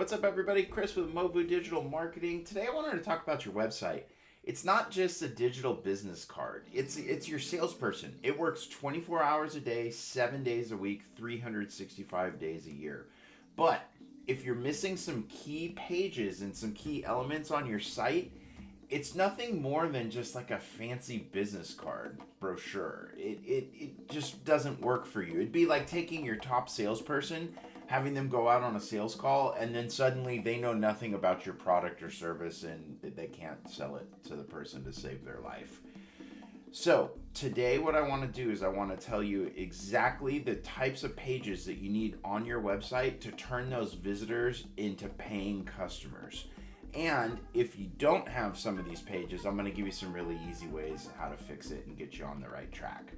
What's up, everybody? Chris with Movu Digital Marketing. Today, I wanted to talk about your website. It's not just a digital business card. It's your salesperson. It works 24 hours a day, 7 days a week, 365 days a year. But if you're missing some key pages and some key elements on your site, it's nothing more than just like a fancy business card brochure. It just doesn't work for you. It'd be like taking your top salesperson, having them go out on a sales call, and then suddenly they know nothing about your product or service and they can't sell it to the person to save their life. So today what I want to do is I want to tell you exactly the types of pages that you need on your website to turn those visitors into paying customers. And if you don't have some of these pages, I'm going to give you some really easy ways how to fix it and get you on the right track.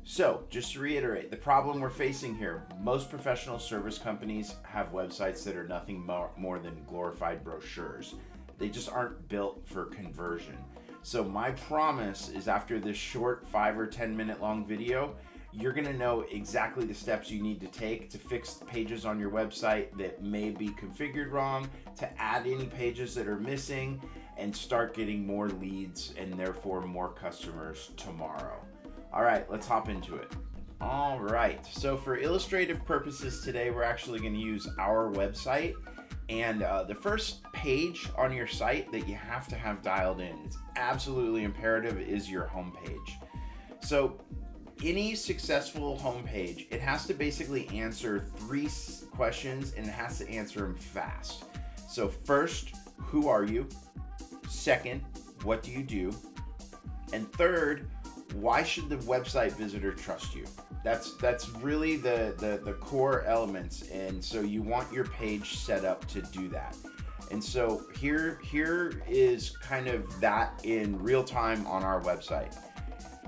So, just to reiterate, the problem we're facing here, most professional service companies have websites that are nothing more than glorified brochures. They just aren't built for conversion. So my promise is after this short 5 or 10 minute long video, you're going to know exactly the steps you need to take to fix pages on your website that may be configured wrong, to add any pages that are missing, and start getting more leads and therefore more customers tomorrow. All right, let's hop into it. All right, so for illustrative purposes today, we're actually going to use our website. And the first page on your site that you have to have dialed in, it's absolutely imperative, is your homepage. So any successful homepage, it has to basically answer 3 questions, and it has to answer them fast. So first, who are you? Second, what do you do? And third, why should the website visitor trust you? That's really the core elements, and so you want your page set up to do that. And so here is kind of that in real time on our website.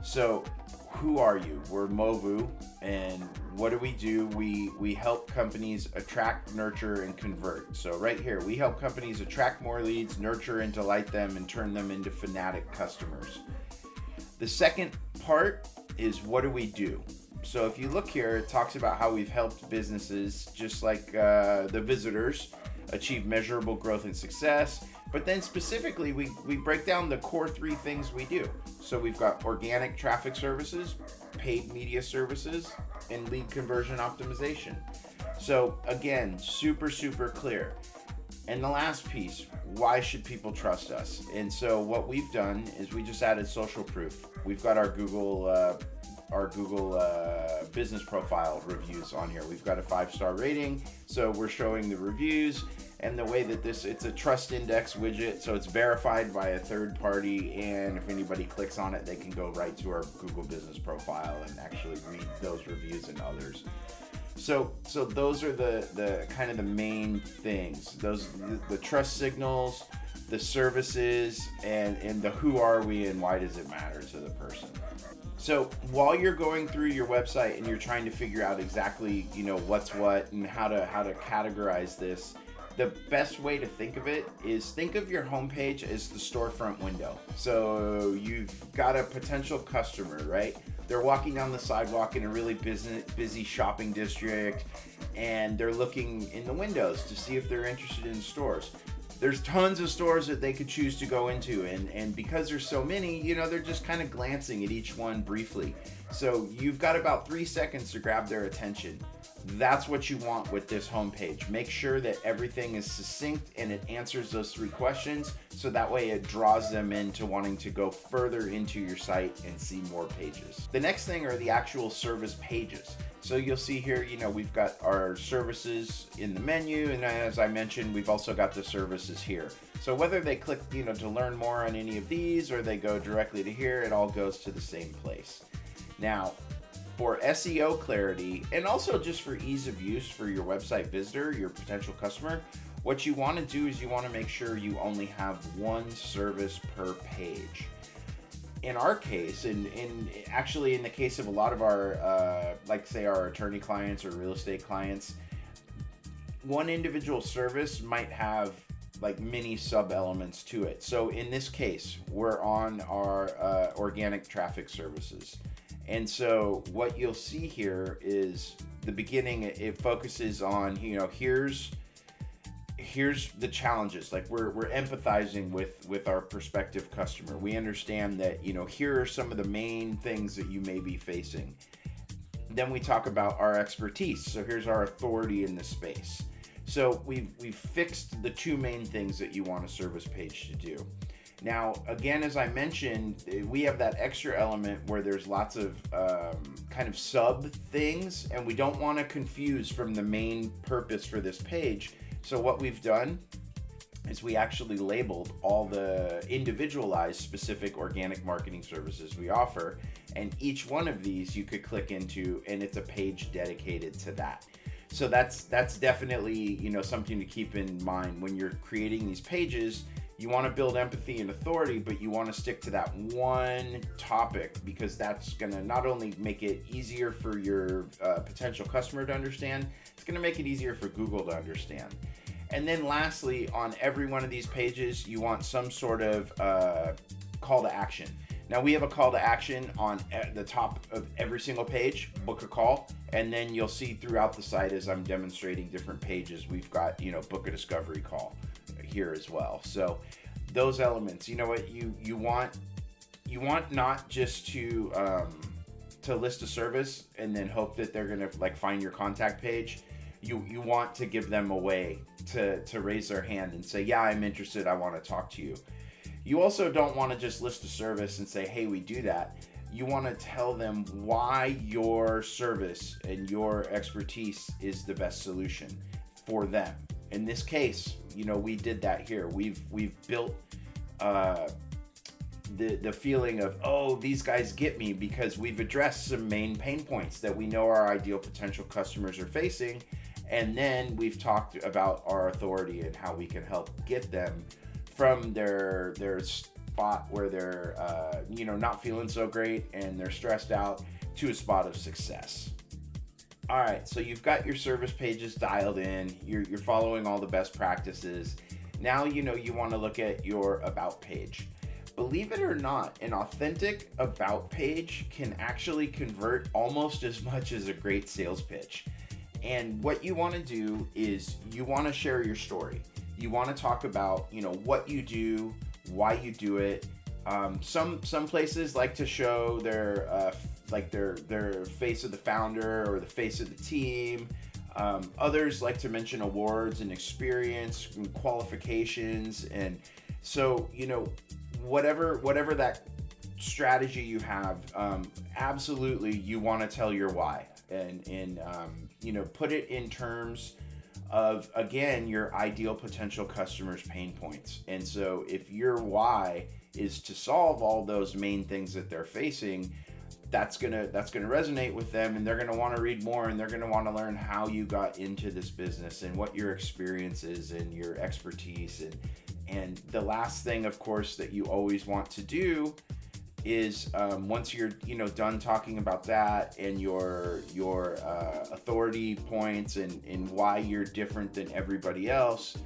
So who are you? We're Movu, and what do? We help companies attract, nurture, and convert. So right here, we help companies attract more leads, nurture and delight them, and turn them into fanatic customers. The second part is what do we do? So if you look here, it talks about how we've helped businesses just like the visitors achieve measurable growth and success. But then specifically, we break down the core 3 things we do. So we've got organic traffic services, paid media services, and lead conversion optimization. So again, super clear. And the last piece, why should people trust us? And so what we've done is we just added social proof. We've got our Google business profile reviews on here. We've got a 5-star rating, so we're showing the reviews. And the way that it's a trust index widget, so it's verified by a third party, and if anybody clicks on it, they can go right to our Google business profile and actually read those reviews and others. So those are the kind of the main things. Those the trust signals, the services, and the who are we and why does it matter to the person. So while you're going through your website and you're trying to figure out exactly what's what and how to categorize this, the best way to think of it is think of your homepage as the storefront window. So you've got a potential customer, right? They're walking down the sidewalk in a really busy shopping district, and they're looking in the windows to see if they're interested in stores. There's tons of stores that they could choose to go into, and because there's so many, they're just kind of glancing at each one briefly. So you've got about 3 seconds to grab their attention. That's what you want with this homepage. Make sure that everything is succinct and it answers those 3 questions, so that way it draws them into wanting to go further into your site and see more pages. The next thing are the actual service pages. So you'll see here, we've got our services in the menu, and as I mentioned, we've also got the services here. So whether they click, to learn more on any of these, or they go directly to here, it all goes to the same place. Now, for SEO clarity, and also just for ease of use for your website visitor, your potential customer, what you want to do is you want to make sure you only have 1 service per page. In our case, and actually in the case of a lot of our, like say our attorney clients or real estate clients, 1 individual service might have like many sub elements to it. So in this case, we're on our organic traffic services. And so what you'll see here is the beginning. It focuses on, here's here's the challenges. Like we're empathizing with our prospective customer. We understand that, here are some of the main things that you may be facing. Then we talk about our expertise. So here's our authority in this space. So we've fixed the two main things that you want a service page to do. Now, again, as I mentioned, we have that extra element where there's lots of kind of sub things, and we don't want to confuse from the main purpose for this page. So what we've done is we actually labeled all the individualized specific organic marketing services we offer, and each one of these you could click into, and it's a page dedicated to that. So that's definitely, something to keep in mind when you're creating these pages. You want to build empathy and authority, but you want to stick to that one topic, because that's going to not only make it easier for your potential customer to understand, it's going to make it easier for Google to understand. And then lastly, on every one of these pages, you want some sort of call to action. Now we have a call to action on the top of every single page, book a call, and then you'll see throughout the site as I'm demonstrating different pages, we've got, book a discovery call here as well. So those elements, what you want not just to list a service and then hope that they're gonna find your contact page. You want to give them a way to raise their hand and say, yeah, I'm interested, I want to talk to you. You also don't want to just list a service and say, hey, we do that. You want to tell them why your service and your expertise is the best solution for them. In this case, we did that here. We've built the feeling of, oh, these guys get me, because we've addressed some main pain points that we know our ideal potential customers are facing. And then we've talked about our authority and how we can help get them from their spot where they're not feeling so great and they're stressed out to a spot of success. All right, so you've got your service pages dialed in, you're following all the best practices. Now you want to look at your about page. Believe it or not, an authentic about page can actually convert almost as much as a great sales pitch. And what you want to do is you want to share your story. You want to talk about, what you do, why you do it. Some places like to show their face of the founder or the face of the team. Others like to mention awards and experience and qualifications. And so, whatever that strategy you have, absolutely you want to tell your why and put it in terms of, again, your ideal potential customers' pain points. And so if your why is to solve all those main things that they're facing, that's gonna resonate with them, and they're gonna want to read more, and they're gonna want to learn how you got into this business and what your experience is and your expertise. And the last thing, of course, that you always want to do is once you're done talking about that and your authority points and why you're different than everybody else,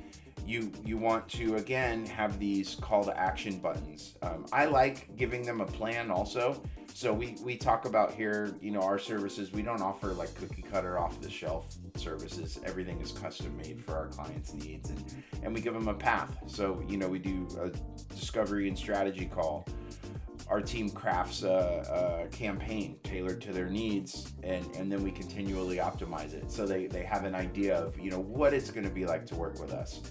you want to again have these call to action buttons. I like giving them a plan also. So we talk about here, our services, we don't offer like cookie cutter off the shelf services. Everything is custom made for our clients' needs, and we give them a path. So we do a discovery and strategy call. Our team crafts a campaign tailored to their needs, and then we continually optimize it so they have an idea of what it's going to be like to work with us.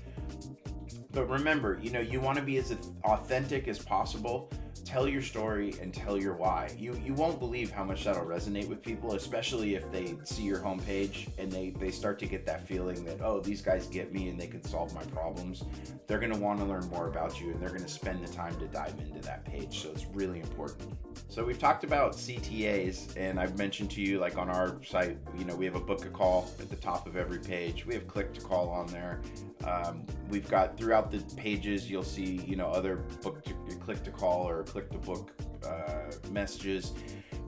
But remember, you want to be as authentic as possible. Tell your story and tell your why. You won't believe how much that'll resonate with people, especially if they see your homepage and they start to get that feeling that, oh, these guys get me and they can solve my problems. They're going to want to learn more about you, and they're going to spend the time to dive into that page. So it's really important. So we've talked about CTAs, and I've mentioned to you, like on our site, we have a book a call at the top of every page. We have click to call on there. We've got throughout the pages, you'll see, other click to call or click to book messages.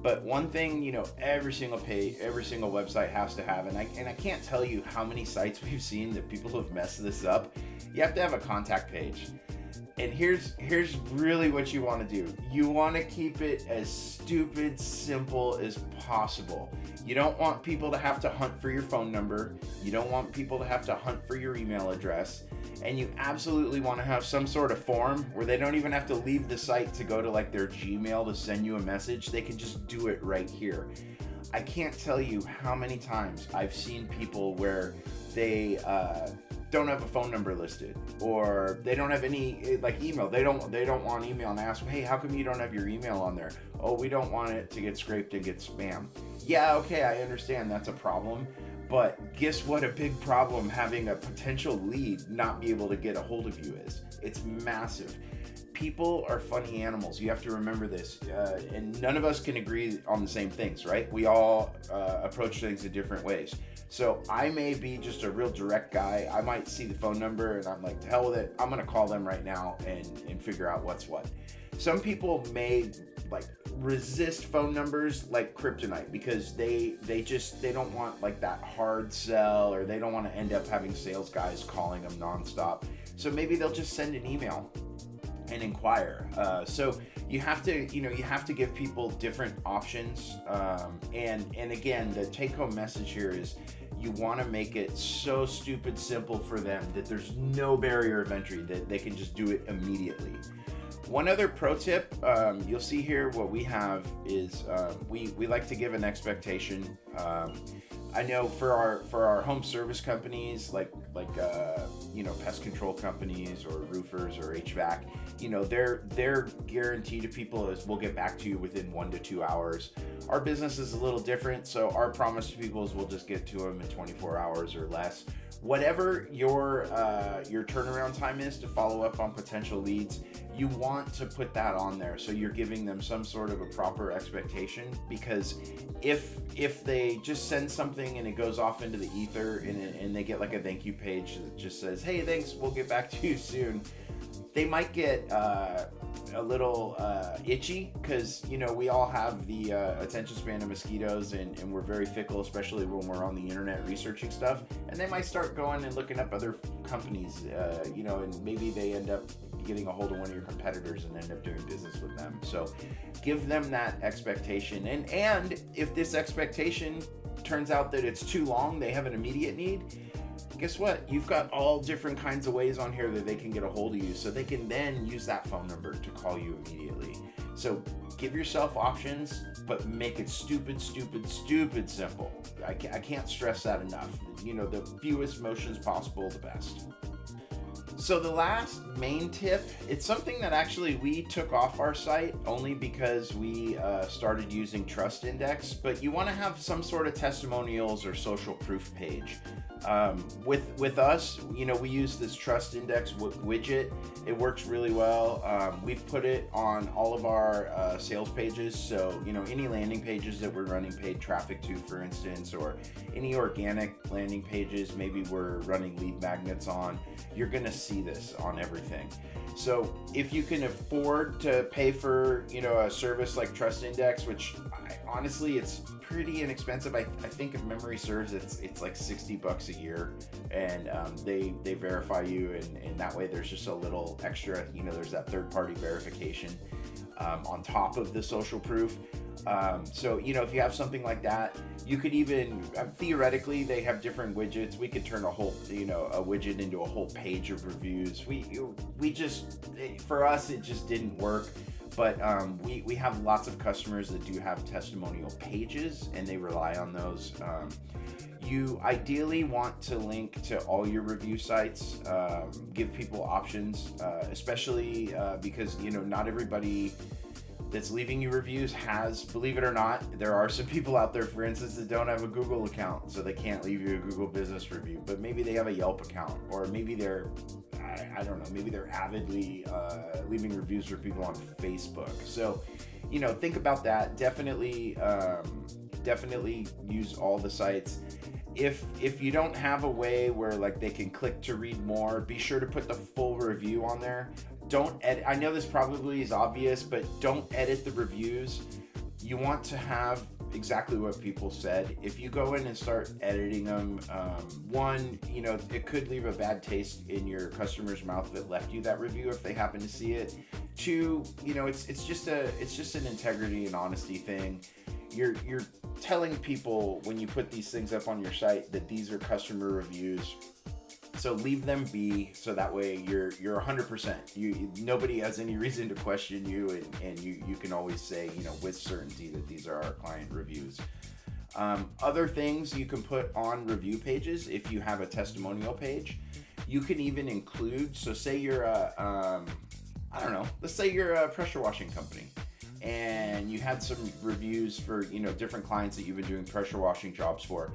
But one thing, every single page, every single website has to have, and I can't tell you how many sites we've seen that people have messed this up. You have to have a contact page. And here's really what you want to do. You want to keep it as stupid simple as possible. You don't want people to have to hunt for your phone number. You don't want people to have to hunt for your email address. And you absolutely want to have some sort of form where they don't even have to leave the site to go to like their Gmail to send you a message. They can just do it right here. I can't tell you how many times I've seen people where they don't have a phone number listed, or they don't have any like email. They don't want email, and I ask them, hey, how come you don't have your email on there? Oh, we don't want it to get scraped and get spam. Yeah, okay, I understand that's a problem, but guess what a big problem having a potential lead not be able to get a hold of you is? It's massive. People are funny animals. You have to remember this, and none of us can agree on the same things, right? We all approach things in different ways. So I may be just a real direct guy. I might see the phone number and I'm like, to hell with it. I'm gonna call them right now and figure out what's what. Some people may like resist phone numbers like kryptonite because they don't want like that hard sell, or they don't want to end up having sales guys calling them nonstop. So maybe they'll just send an email and inquire. So you have to give people different options. And again, the take-home message here is you want to make it so stupid simple for them that there's no barrier of entry, that they can just do it immediately. One other pro tip, you'll see here what we have is we like to give an expectation. I know for our home service companies like pest control companies or roofers or HVAC, their guarantee to people is we'll get back to you within 1 to 2 hours. Our business is a little different, so our promise to people is we'll just get to them in 24 hours or less. Whatever your turnaround time is to follow up on potential leads, you want to put that on there so you're giving them some sort of a proper expectation, because if they just send something and it goes off into the ether and they get like a thank you page that just says, hey, thanks, we'll get back to you soon, they might get a little itchy, because we all have the attention span of mosquitoes, and we're very fickle, especially when we're on the internet researching stuff, and they might start going and looking up other companies, and maybe they end up getting a hold of one of your competitors and end up doing business with them. So give them that expectation, and if this expectation turns out that it's too long, they have an immediate need, guess what? You've got all different kinds of ways on here that they can get a hold of you, so they can then use that phone number to call you immediately. So give yourself options, but make it stupid simple. I can't stress that enough. The fewest motions possible, the best. So the last main tip, it's something that actually we took off our site only because we started using Trust Index, but you want to have some sort of testimonials or social proof page. With us, we use this Trust Index widget. It works really well. We've put it on all of our sales pages. So, any landing pages that we're running paid traffic to, for instance, or any organic landing pages, maybe we're running lead magnets on, you're going to see this on everything. So if you can afford to pay for, a service like Trust Index, which honestly, it's pretty inexpensive. I think if memory serves, it's like $60 a year, and they verify you, and that way there's just a little extra, there's that third-party verification on top of the social proof. So, if you have something like that, you could even, theoretically, they have different widgets. We could turn a whole, a widget into a whole page of reviews. For us, it just didn't work. But we have lots of customers that do have testimonial pages, and they rely on those. You ideally want to link to all your review sites, give people options, especially because, not everybody that's leaving you reviews has, believe it or not, there are some people out there, for instance, that don't have a Google account, so they can't leave you a Google business review, but maybe they have a Yelp account, or maybe they're, I don't know, maybe they're avidly leaving reviews for people on Facebook. So, think about that. Definitely use all the sites. If you don't have a way where like they can click to read more, be sure to put the full review on there. Don't edit. I know this probably is obvious, but don't edit the reviews. You want to have exactly what people said. If you go in and start editing them, one, it could leave a bad taste in your customer's mouth that left you that review if they happen to see it. Two, it's just an integrity and honesty thing. you're telling people when you put these things up on your site that these are customer reviews. So leave them be, so that way you're 100%. Nobody has any reason to question you, and you can always say, with certainty that these are our client reviews. Other things you can put on review pages if you have a testimonial page. You can even include, so say you're let's say you're a pressure washing company and you had some reviews for, different clients that you've been doing pressure washing jobs for.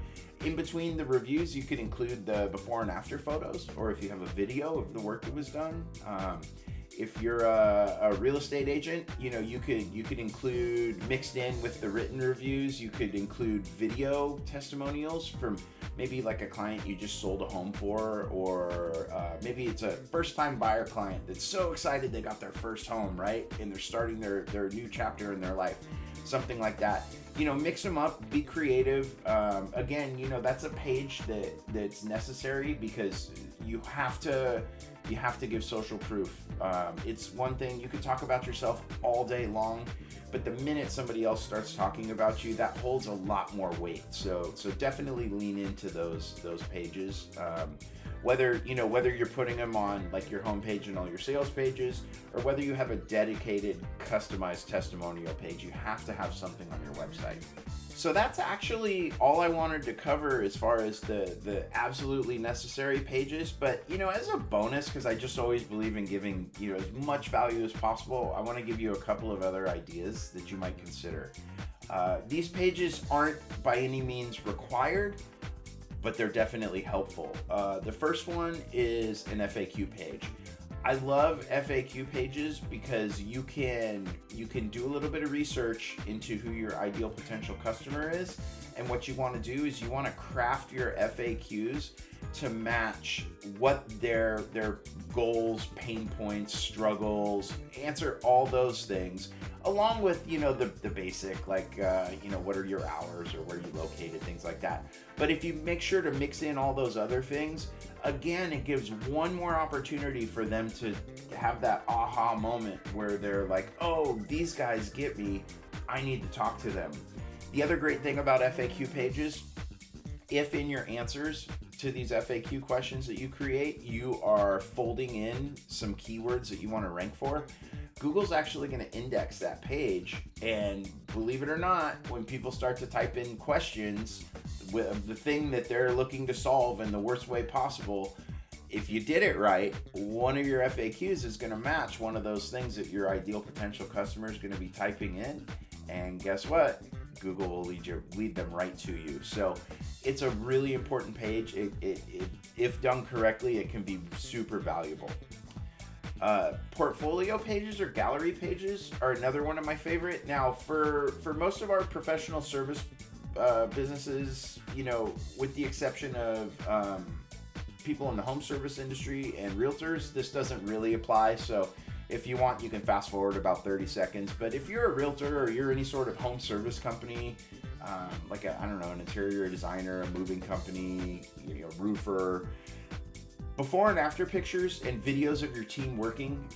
In between the reviews, you could include the before and after photos, or if you have a video of the work that was done. If you're a real estate agent, you could include, mixed in with the written reviews, you could include video testimonials from maybe like a client you just sold a home for, or maybe it's a first-time buyer client that's so excited they got their first home, right? And they're starting their new chapter in their life, something like that. Mix them up, be creative. Again, that's a page that's necessary because you have to give social proof. It's one thing, you can talk about yourself all day long, but the minute somebody else starts talking about you, that holds a lot more weight. So definitely lean into those pages. Whether you're putting them on like your homepage and all your sales pages, or whether you have a dedicated customized testimonial page, you have to have something on your website. So that's actually all I wanted to cover as far as the absolutely necessary pages. But, as a bonus, because I just always believe in giving, as much value as possible, I want to give you a couple of other ideas that you might consider. These pages aren't by any means required, but they're definitely helpful. The first one is an FAQ page. I love FAQ pages because you can do a little bit of research into who your ideal potential customer is, and what you want to do is you want to craft your FAQs to match what their goals, pain points, struggles, answer all those things, along with the basic, like what are your hours or where are you located, things like that. But if you make sure to mix in all those other things, again, it gives one more opportunity for them to have that aha moment where they're like, oh, these guys get me, I need to talk to them. The other great thing about FAQ pages, if in your answers to these FAQ questions that you create, you are folding in some keywords that you want to rank for, Google's actually going to index that page. And believe it or not, when people start to type in questions with the thing that they're looking to solve in the worst way possible, if you did it right, one of your FAQs is going to match one of those things that your ideal potential customer is going to be typing in. And guess what? Google will lead them right to you. So it's a really important page. If done correctly, it can be super valuable. Portfolio pages or gallery pages are another one of my favorite. Now, for most of our professional service businesses, with the exception of people in the home service industry and realtors, this doesn't really apply. So if you want, you can fast forward about 30 seconds. But if you're a realtor or you're any sort of home service company, like an interior designer, a moving company, roofer, before and after pictures and videos of your team working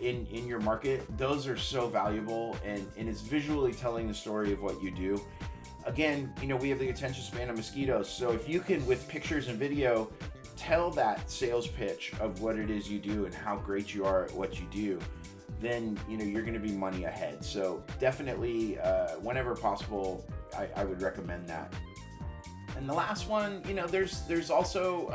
in your market, those are so valuable, and it's visually telling the story of what you do. Again, we have the attention span of mosquitoes, so if you can, with pictures and video, tell that sales pitch of what it is you do and how great you are at what you do, then you're going to be money ahead. So definitely, whenever possible, I would recommend that. And the last one, there's also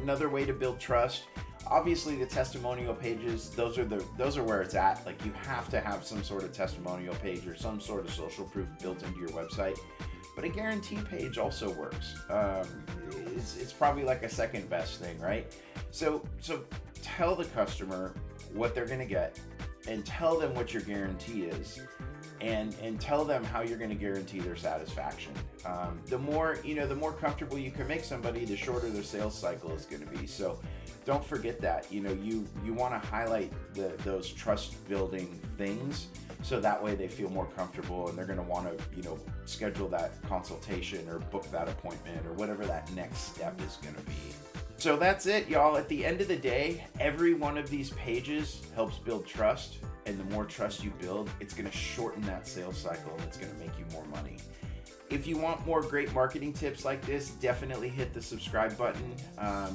another way to build trust. Obviously, the testimonial pages, those are where it's at. Like, you have to have some sort of testimonial page or some sort of social proof built into your website. But a guarantee page also works. It's probably like a second best thing, right? So tell the customer what they're going to get, and tell them what your guarantee is, and tell them how you're going to guarantee their satisfaction. The more comfortable you can make somebody, the shorter their sales cycle is going to be. So don't forget that. You want to highlight those trust building things, so that way they feel more comfortable and they're going to want to schedule that consultation or book that appointment or whatever that next step is going to be. So that's it, y'all. At the end of the day, every one of these pages helps build trust. And the more trust you build, it's going to shorten that sales cycle and it's going to make you more money. If you want more great marketing tips like this, definitely hit the subscribe button.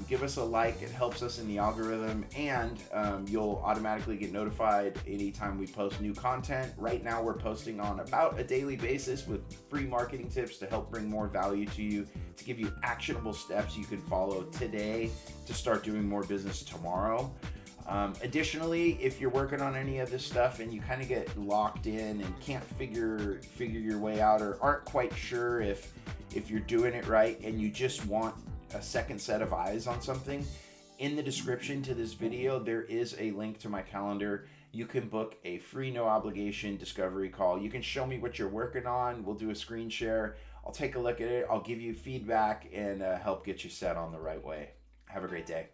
Give us a like, it helps us in the algorithm, and you'll automatically get notified anytime we post new content. Right now we're posting on about a daily basis with free marketing tips to help bring more value to you, to give you actionable steps you can follow today to start doing more business tomorrow. Additionally, if you're working on any of this stuff and you kind of get locked in and can't figure your way out, or aren't quite sure if you're doing it right, and you just want a second set of eyes on something, in the description to this video there is a link to my calendar. You can book a free, no obligation discovery call. You can show me what you're working on. We'll do a screen share. I'll take a look at it. I'll give you feedback and help get you set on the right way. Have a great day.